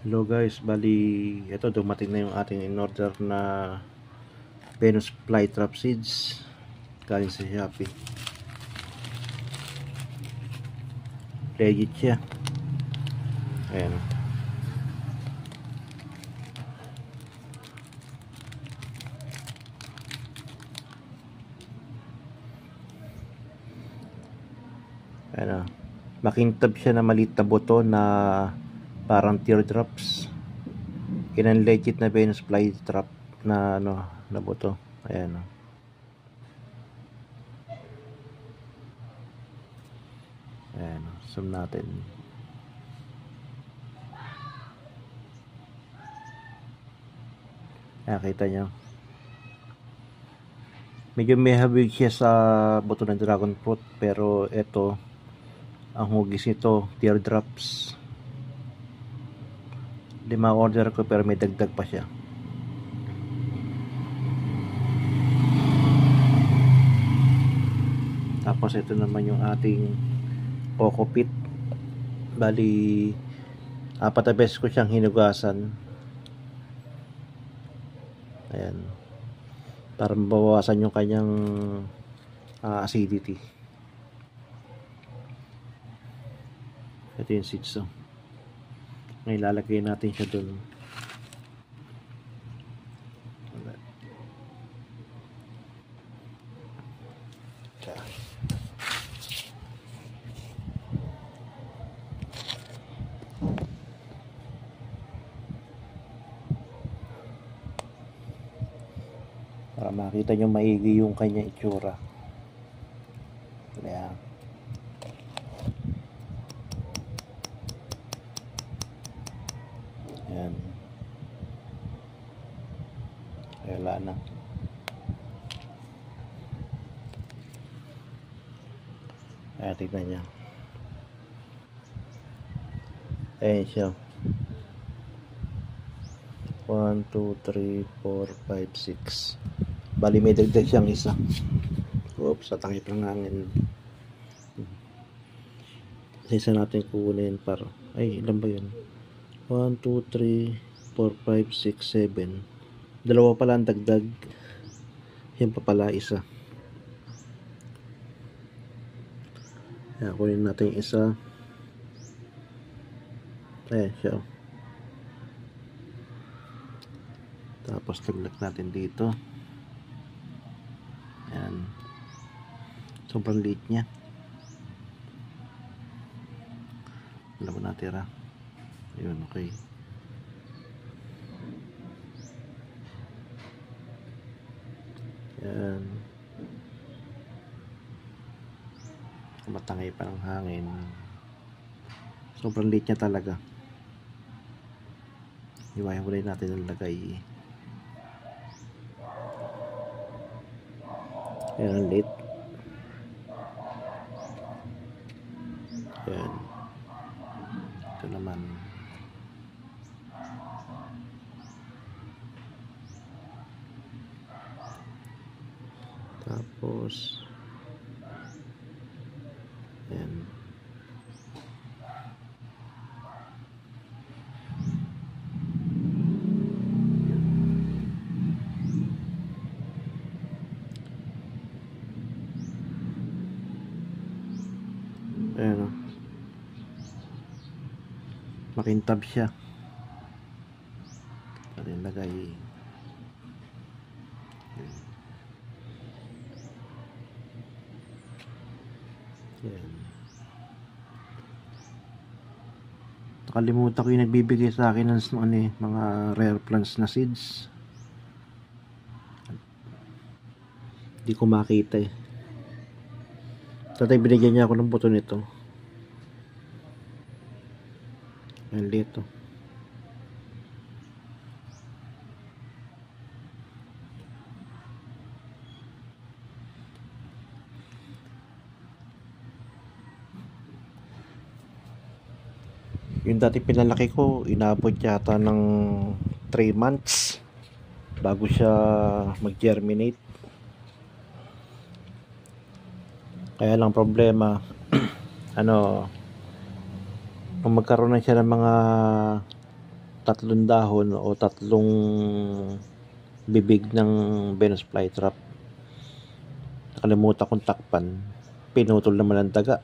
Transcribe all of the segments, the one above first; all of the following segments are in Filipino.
Hello guys, bali ito dumating na yung ating in-order na Venus flytrap seeds galing sa Shopee. Legit siya. Ayan. Ayan. Makintab siya na maliit na buto na parang teardrops. Yan ang legit na Venus flytrap na na buto. Ayan. Ayan, zoom natin. Ayan, kita nyo. Medyo may habig siya sa buto ng dragon fruit, pero ito, ang hugis nito, teardrops. Di ma-order ko pero may dagdag pa siya. Tapos ito naman yung ating coco pit. Bali 4 na beses ko siyang hinugasan. Ayan, para mabawasan yung kanyang acidity. Ito yung seeds. Ngayon lalagay natin siya dun. Para makita nyo maigi yung kanya itsura. Ayan. Ayan. Wala na. Ayan, tignan nyo. Ayan siya. 1, 2, 3, 4, 5, 6. Bali may dagdag siyang isa. Oops, satangip ng hangin. Isa natin kunin para, ay ilan ba yun? 1, 2, 3, 4, 5, 6, 7. Dalawa pala ang dagdag. Yan pa pala isa. Ayan, kunin natin yung isa. Ayan siya. Tapos taglag natin dito. Ayan. Sobrang liit niya. Wala ba natira? Ayun, okay. Ayan. Matangay pa ng hangin. Sobrang liit niya talaga. Iwahiwalay natin ang lagay. Ayan, ang liit. Ayan. Ito naman. Tapos ayan. Ayan, makintab siya. Ito yung lagay. Ayan. Nakalimutan ko yung nagbibigay sa akin ng mga rare plants na seeds. Hindi ko makita eh. Tatay, binigyan niya ako ng buto nito. Ayan, dito. Yung dati pinalaki ko, inabot yata ng 3 months bago siya mag-germinate. Kaya lang problema, kung magkaroon na siya ng mga tatlong dahon o tatlong bibig ng Venus flytrap. Nakalimutan kong takpan, pinutol naman ang daga.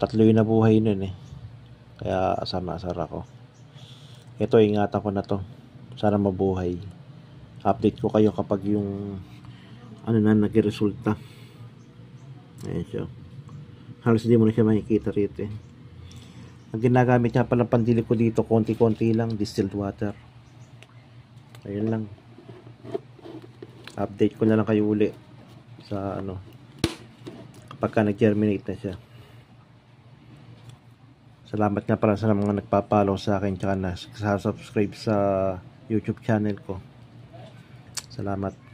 Tatlo yung nabuhay nun eh, kaya asar ako. Ito, ingatan ko na to, sana mabuhay. Update ko kayo kapag yung ano na nagresulta. Ayan siya, halos hindi mo na siya makikita rito eh. Ang ginagamit niya pala pandilig ko dito, konti-konti lang, distilled water. Ayun lang. Update ko na lang kayo uli sa ano kapag ka nag-germinate na siya. Salamat nga pala sa mga nagpa-follow sa akin tsaka na subscribe sa YouTube channel ko. Salamat.